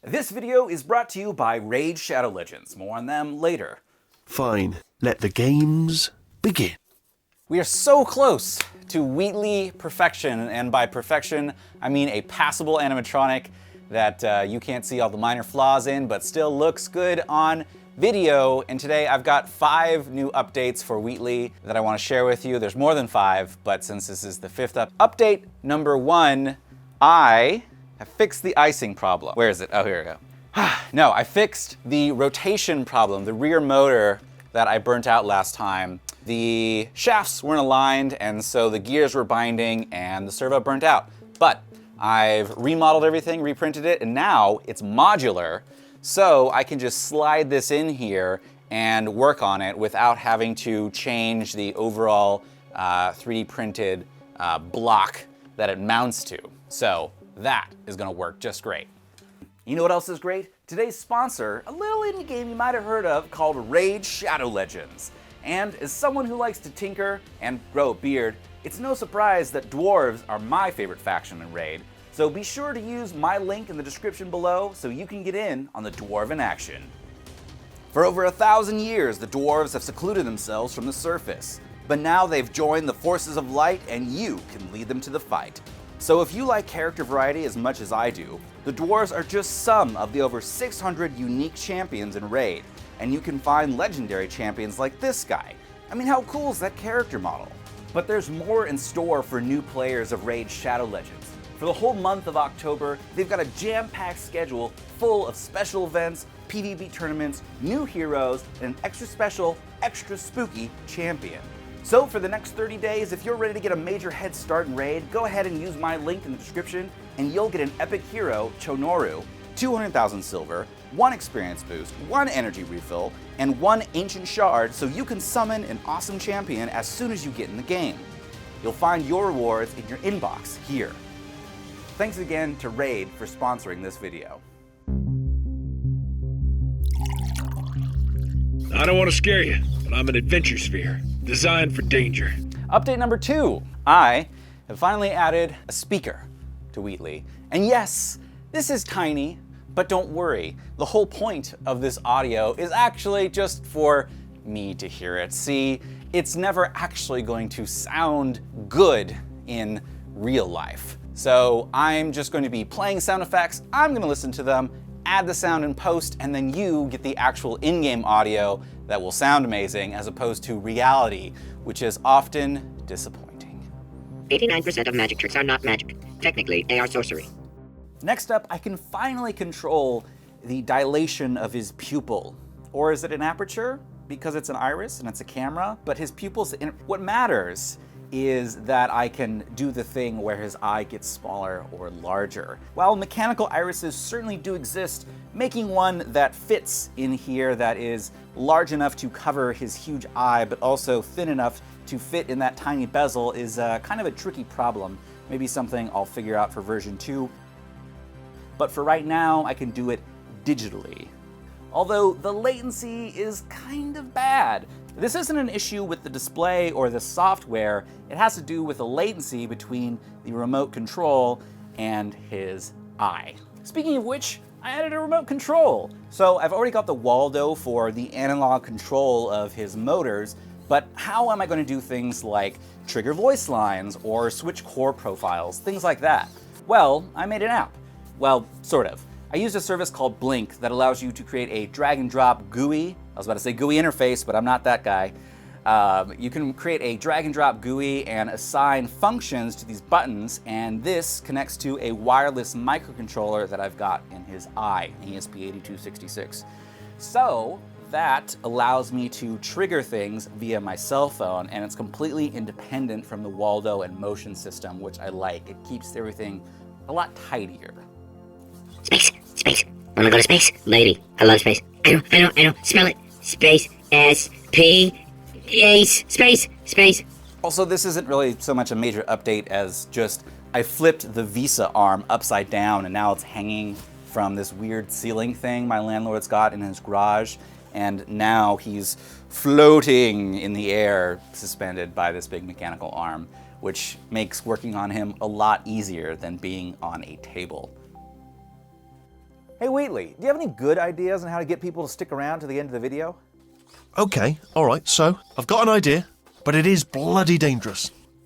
This video is brought to you by Raid Shadow Legends. More on them later. Fine, let the games begin. We are so close to Wheatley perfection, and by perfection, I mean a passable animatronic that you can't see all the minor flaws in, but still looks good on video. And today I've got 5 new updates for Wheatley that I want to share with you. There's more than 5, but since this is the 5th update number 1, I have fixed the icing problem. Where is it? Oh, here we go. No, I fixed the rotation problem, the rear motor that I burnt out last time. The shafts weren't aligned, and so the gears were binding and the servo burnt out. But I've remodeled everything, reprinted it, and now it's modular, so I can just slide this in here and work on it without having to change the overall 3D printed block that it mounts to. So that is gonna work just great. You know what else is great? Today's sponsor, a little indie game you might have heard of called Raid Shadow Legends. And as someone who likes to tinker and grow a beard, it's no surprise that dwarves are my favorite faction in Raid. So be sure to use my link in the description below so you can get in on the dwarven action. For over 1,000 years, the dwarves have secluded themselves from the surface. But now they've joined the forces of light and you can lead them to the fight. So if you like character variety as much as I do, the dwarves are just some of the over 600 unique champions in Raid. And you can find legendary champions like this guy. I mean, how cool is that character model? But there's more in store for new players of Raid Shadow Legends. For the whole month of October, they've got a jam-packed schedule full of special events, PvP tournaments, new heroes, and an extra special, extra spooky champion. So for the next 30 days, if you're ready to get a major head start in Raid, go ahead and use my link in the description, and you'll get an epic hero, Chonoru, 200,000 silver, 1 experience boost, 1 energy refill, and 1 ancient shard so you can summon an awesome champion as soon as you get in the game. You'll find your rewards in your inbox here. Thanks again to Raid for sponsoring this video. I don't want to scare you, but I'm an adventure sphere, designed for danger. Update number 2. I have finally added a speaker to Wheatley. And yes, this is tiny, but don't worry. The whole point of this audio is actually just for me to hear it. See, it's never actually going to sound good in real life. So I'm just going to be playing sound effects, I'm gonna listen to them, add the sound in post, and then you get the actual in-game audio that will sound amazing as opposed to reality, which is often disappointing. 89% of magic tricks are not magic. Technically, they are sorcery. Next up, I can finally control the dilation of his pupil. Or is it an aperture? Because it's an iris and it's a camera, but his pupils, what matters is that I can do the thing where his eye gets smaller or larger. While mechanical irises certainly do exist, making one that fits in here that is large enough to cover his huge eye, but also thin enough to fit in that tiny bezel is kind of a tricky problem. Maybe something I'll figure out for version 2. But for right now, I can do it digitally. Although the latency is kind of bad. This isn't an issue with the display or the software, it has to do with the latency between the remote control and his eye. Speaking of which, I added a remote control. So I've already got the Waldo for the analog control of his motors, but how am I going to do things like trigger voice lines or switch core profiles, things like that? Well, I made an app. Well, sort of. I used a service called Blink that allows you to create a drag and drop GUI. I was about to say GUI interface, but I'm not that guy. You can create a drag and drop GUI and assign functions to these buttons, and this connects to a wireless microcontroller that I've got in his eye, ESP8266. So that allows me to trigger things via my cell phone, and it's completely independent from the Waldo and motion system, which I like. It keeps everything a lot tidier. Space, space. Wanna go to space? Lady, I love space. I know. Smell it. Space, S-P, ace, space, space. Also, this isn't really so much a major update as just I flipped the Visa arm upside down and now it's hanging from this weird ceiling thing my landlord's got in his garage. And now he's floating in the air, suspended by this big mechanical arm, which makes working on him a lot easier than being on a table. Hey Wheatley, do you have any good ideas on how to get people to stick around to the end of the video? Okay, alright, so I've got an idea, but it is bloody dangerous.